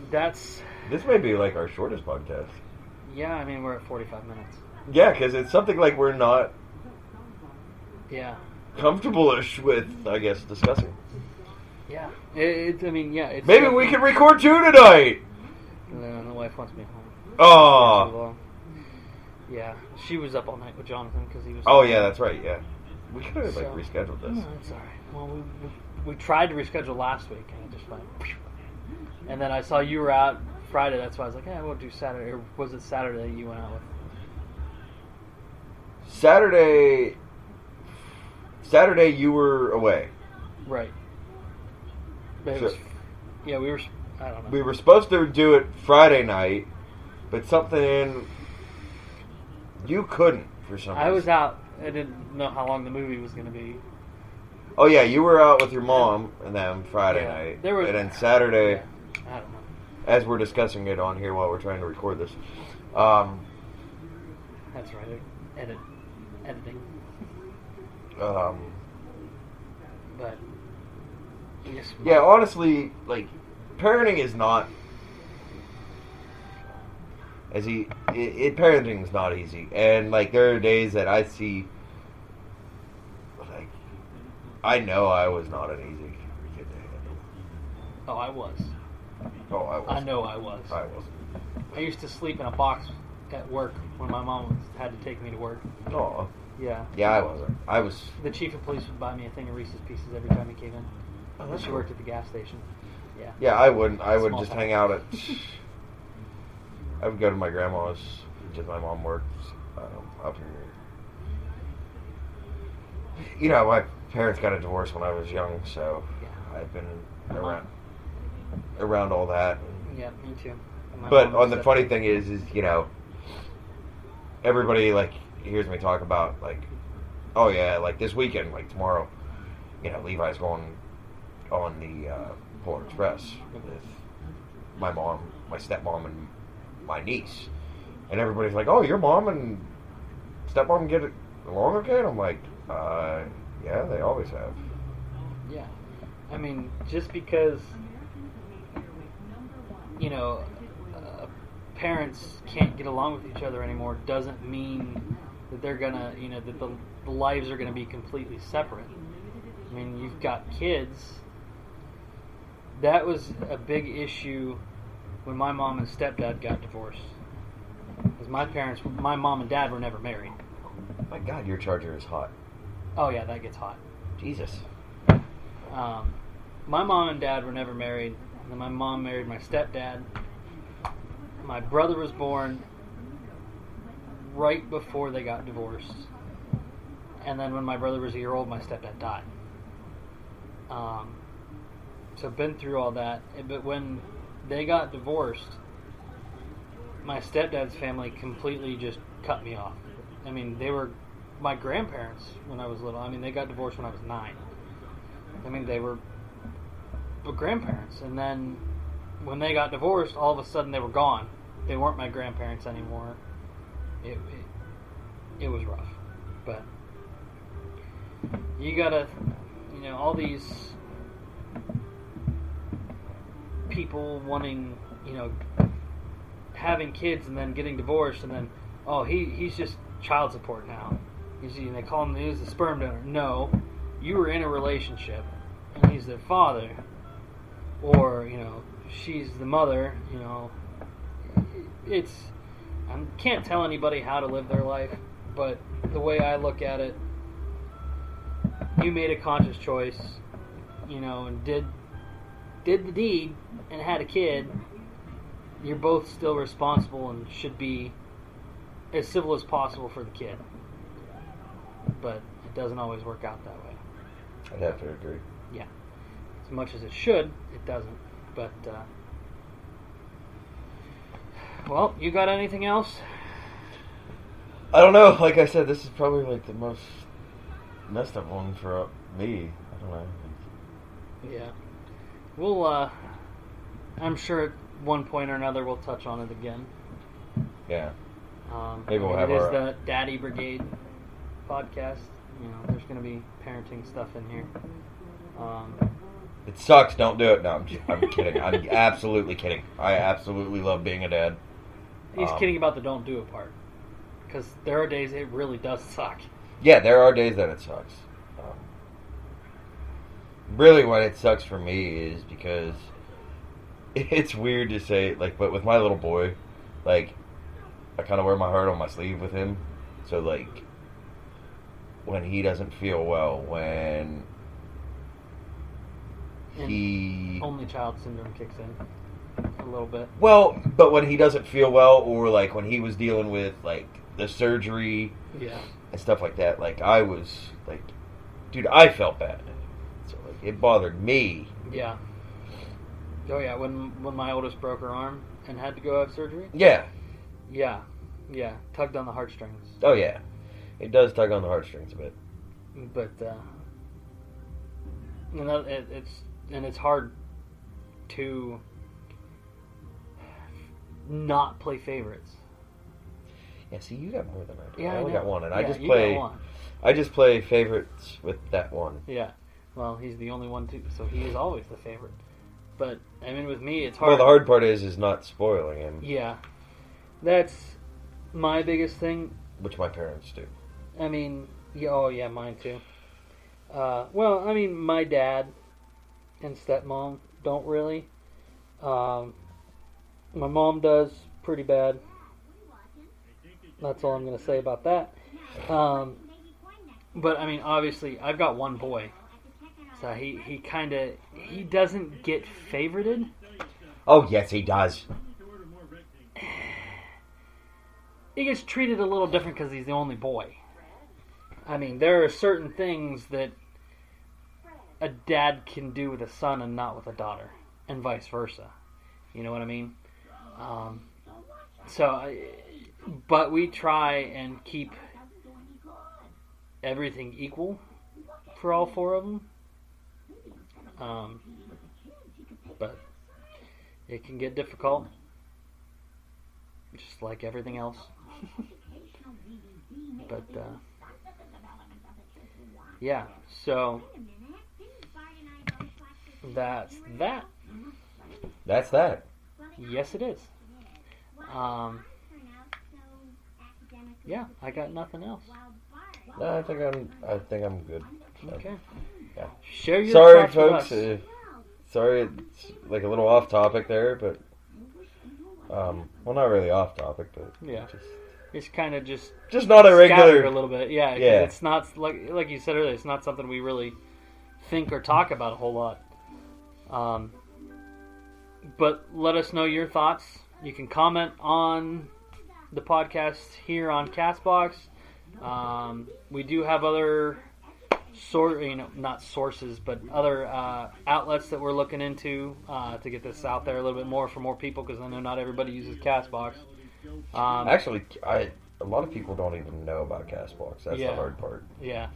that's This may be like our shortest podcast. yeah. I mean, we're at 45 minutes. Yeah, because it's something like we're not Yeah, comfortable-ish with, I guess, discussing. Yeah. It's Maybe we can record 2 tonight. No, the wife wants me home. Oh. Too long. Yeah, she was up all night with Jonathan because he was. Oh yeah, that's right. Yeah, we could have So- rescheduled this. No, it's all right. Well, we tried to reschedule last week and it just went. And then I saw you were out Friday. That's why I was like, yeah, we'll do Saturday. Or was it Saturday you went out with? Saturday, you were away. Right. But it So- was, yeah, we were. I don't know. We were supposed to do it Friday night, but something you couldn't for some reason. I was out. I didn't know how long the movie was going to be. Oh yeah, you were out with your mom and them Friday Yeah, night, there was- and then Saturday, Yeah, I don't know. as we're discussing it on here while we're trying to record this. That's right. Editing. But yes. Yeah, honestly, like parenting is not parenting is not easy, and like there are days that I see, like I know I was not an easy kid to handle. Oh, I was. Oh, I was. I know I was. I wasn't. I used to sleep in a box at work when my mom had to take me to work. Oh, Yeah. yeah, I wasn't. I was. The chief of police would buy me a thing of Reese's Pieces every time he came in. Oh, that's She cool. worked at the gas station. Yeah. Yeah, I wouldn't. I would Small just town. hang out at. I would go to my grandma's because my mom works up here. You know, my parents got a divorce when I was young, so Yeah. I've been around all that. Yeah, me too. And my But mom on the said- funny thing is you know, everybody like hears me talk about like, oh yeah, like this weekend, like tomorrow, you know, Levi's going on the Polar Express with my mom, my stepmom, and my niece, and everybody's like, oh, your mom and stepmom get along okay? And I'm like, yeah, they always have. Yeah. I mean, just because, you know, parents can't get along with each other anymore doesn't mean that they're gonna, you know, that the lives are gonna be completely separate. I mean, you've got kids. That was a big issue when my mom and stepdad got divorced. Because my mom and dad were never married. My God, your charger is hot. Oh yeah, that gets hot. Jesus. My mom and dad were never married. And then my mom married my stepdad. My brother was born right before they got divorced. And then when my brother was a year old, my stepdad died. So been through all that. But when they got divorced, my stepdad's family completely just cut me off. I mean, they were my grandparents when I was little. I mean, they got divorced when I was 9. I mean, they were grandparents. And then when they got divorced, all of a sudden they were gone. They weren't my grandparents anymore. It was rough. But you gotta, you know, all these people wanting, you know, having kids and then getting divorced and then, oh, he's just child support now. They call him the sperm donor. No, you were in a relationship and he's their father, or you know, she's the mother. You know, I can't tell anybody how to live their life, but the way I look at it, you made a conscious choice, you know, and did the deed and had a kid. You're both still responsible and should be as civil as possible for the kid. But it doesn't always work out that way. I'd have to agree. Yeah. As much as it should, it doesn't. But, well, you got anything else? I don't know. Like I said, this is probably like the most messed up one for me. I don't know. Yeah. We'll, I'm sure at one point or another we'll touch on it again. Yeah. Maybe we'll I mean, have it is our- the Daddy Brigade podcast. You know, there's going to be parenting stuff in here. It sucks. Don't do it. No, I'm kidding. I'm absolutely kidding. I absolutely love being a dad. He's kidding about the don't do it part. Because there are days it really does suck. Yeah, there are days that it sucks. really what it sucks for me is because it's weird to say, like, but with my little boy, like, I kind of wear my heart on my sleeve with him. So, like, when he doesn't feel well, when he... Only child syndrome kicks in a little bit. Well, but when he doesn't feel well, or, like, when he was dealing with, like, the surgery Yeah. and stuff like that, like, I was, like, dude, I felt bad. So, like, it bothered me. Yeah. Oh yeah, when my oldest broke her arm and had to go have surgery. Yeah. Yeah, tugged on the heartstrings. Oh, yeah. It does tug on the heartstrings a bit. But you know, it's hard to not play favorites. Yeah, see, you got more than I do. Yeah, I only got one, and I Yeah, just you play. got one. I just play favorites with that one. Yeah. Well, he's the only one too, so he is always the favorite. But I mean, with me, it's hard. Well, the hard part is not spoiling him, Yeah, that's my biggest thing. which my parents do. I mean, yeah, oh yeah, mine too. Well, I mean, my dad and stepmom don't really. My mom does pretty bad. That's all I'm going to say about that. But I mean, obviously, I've got one boy, so he doesn't get favorited. Oh, yes, he does. He gets treated a little different because he's the only boy. I mean, there are certain things that a dad can do with a son and not with a daughter, and vice versa. You know what I mean? But we try and keep everything equal for all four of them. But it can get difficult, just like everything else. But yeah, so that's that. That's that. Yes, it is. Yeah, I got nothing else. No, I think I'm good. So, Okay. Yeah. Share your Sorry, thoughts with folks. us. Sorry, it's like a little off topic there, but well, not really off topic, but Yeah. It's kind of just not a scattered a regular. little bit. Yeah, 'cause Yeah. it's not like you said earlier. It's not something we really think or talk about a whole lot. But let us know your thoughts. You can comment on the podcast here on Castbox. We do have other not sources, but other outlets that we're looking into to get this out there a little bit more for more people, because I know not everybody uses Castbox. Actually, a lot of people don't even know about Castbox. That's Yeah. the hard part. Yeah.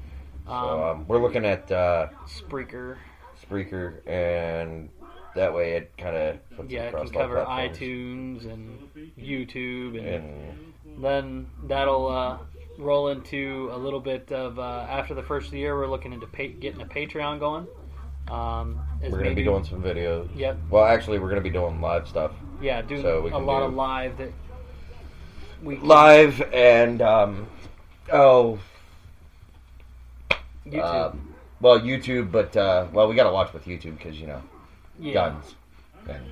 So we're looking at Spreaker. Spreaker, and that way it kind of puts Yeah, it it across can all cover platforms. iTunes and YouTube, and And then that'll roll into a little bit of after the first of the year. We're looking into getting a Patreon going. we're going to be doing some videos. Yep. Well, actually, we're going to be doing live stuff. Yeah, doing So we a can lot do of live that we can, Live and YouTube. well, YouTube, but well, we got to watch with YouTube because Yeah. guns, and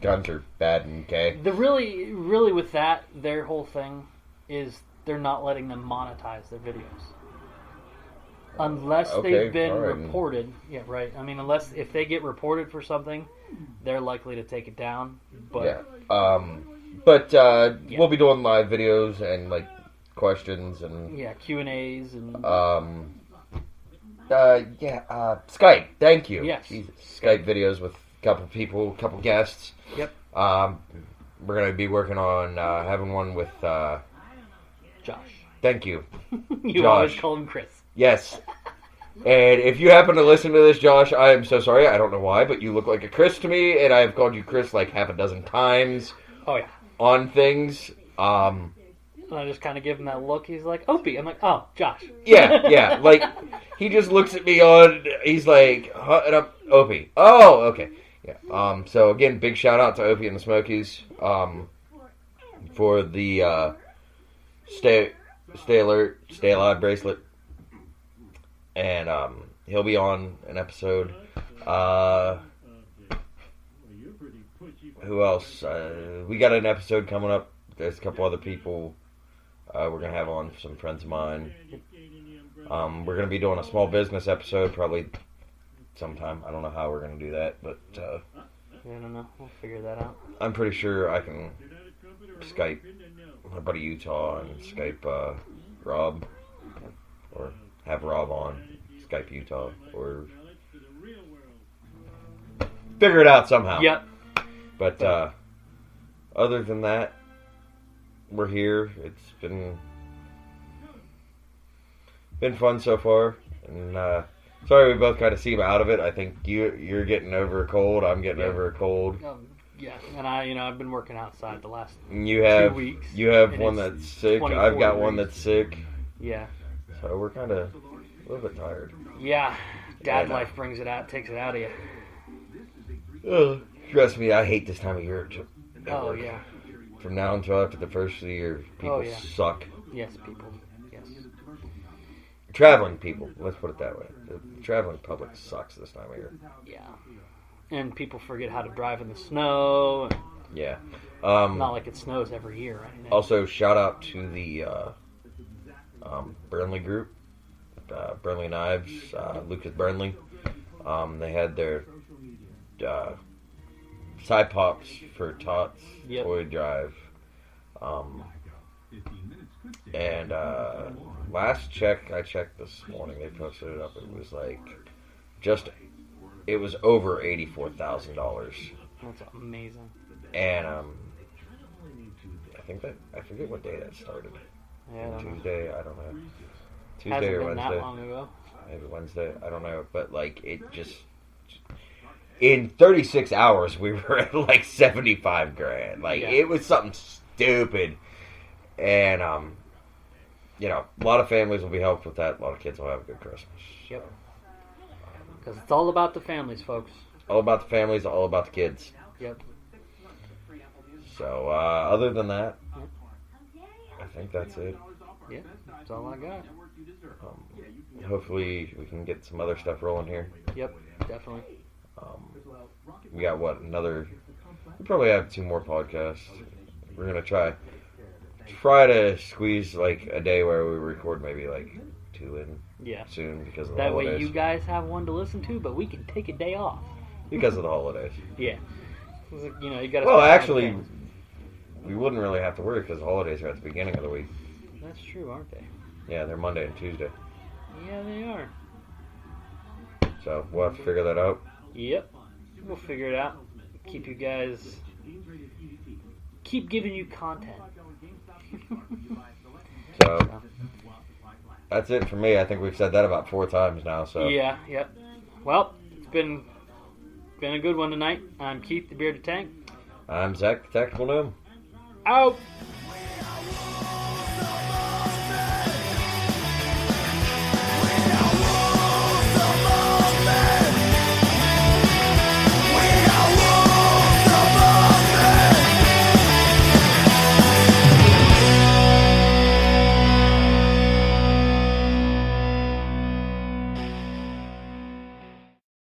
guns are bad and gay. The really with that, their whole thing is they're not letting them monetize their videos. Unless Okay, they've been all right. reported. Yeah, right. I mean, if they get reported for something, they're likely to take it down. But Yeah. We'll be doing live videos and like questions and yeah, Q&As and Skype. Thank you. Yes. Jesus. Skype videos with a couple people, a couple guests. Yep. We're gonna be working on having one with. Josh. Thank you. You Josh. always call him Chris. Yes. And if you happen to listen to this, Josh, I am so sorry. I don't know why, but you look like a Chris to me, and I have called you Chris like half a dozen times Oh yeah. on things. And I just kind of give him that look. He's like, Opie. I'm like, oh, Josh. Yeah. Like, he just looks at me he's like, and I'm, Opie. Oh, okay. Yeah. So, again, big shout out to Opie and the Smokies for the Stay Alert, Stay Alive bracelet. And he'll be on an episode. Who else? We got an episode coming up. There's a couple other people we're going to have on, some friends of mine. We're going to be doing a small business episode probably sometime. I don't know how we're going to do that, but I don't know. We'll figure that out. I'm pretty sure I can Skype my buddy Utah and Skype Rob, or have Rob on Skype Utah, or figure it out somehow. Yep. But other than that, we're here. It's been fun so far, and sorry we both kind of seem out of it. I think you're getting over a cold. I'm getting over a cold. Yeah, and I've been working outside the last You have 2 weeks. You have and one it's that's sick. 24 I've got one degrees. that's sick. Yeah. So we're kind of a little bit tired. Yeah. Dad And, life brings it out, takes it out of you. Trust me, I hate this time of year. at Oh work. yeah. From now until after the first of the year, people yeah. suck. Yes, people. Yes. Traveling people, let's put it that way. The traveling public sucks this time of year. Yeah. And people forget how to drive in the snow. Yeah. Not like it snows every year, right? Also, shout out to the Burnley group, Burnley Knives, Lucas Burnley. They had their side pops for Tots toy drive. And last check I checked this morning, they posted it up. It was like it was over $84,000. That's amazing. And I forget what day that started. Yeah, I don't know. Tuesday, I don't know. Tuesday Hasn't or been Wednesday. that long ago. Maybe Wednesday, I don't know. But like it just in 36 hours we were at like 75 grand. Like it was something stupid. And a lot of families will be helped with that. A lot of kids will have a good Christmas. Yep. Because it's all about the families, folks. All about the families, all about the kids. Yep. So other than that, I think that's it. Yeah, that's all I got. Hopefully we can get some other stuff rolling here. Yep, definitely. We got we probably have 2 more podcasts. We're gonna try to squeeze like a day where we record maybe like 2 in soon because of the That holidays. way you guys have one to listen to, but we can take a day off. Because of the holidays. Yeah. You gotta. Well, actually, we wouldn't really have to worry because the holidays are at the beginning of the week. That's true, aren't they? Yeah, they're Monday and Tuesday. Yeah, they are. So we'll have to figure that out. Yep. We'll figure it out. Keep you guys. Keep giving you content. So that's it for me. I think we've said that about 4 times now. So Yeah. Yep. Well, it's been a good one tonight. I'm Keith, the Bearded Tank. I'm Zach, the Tactical Gnome. Out.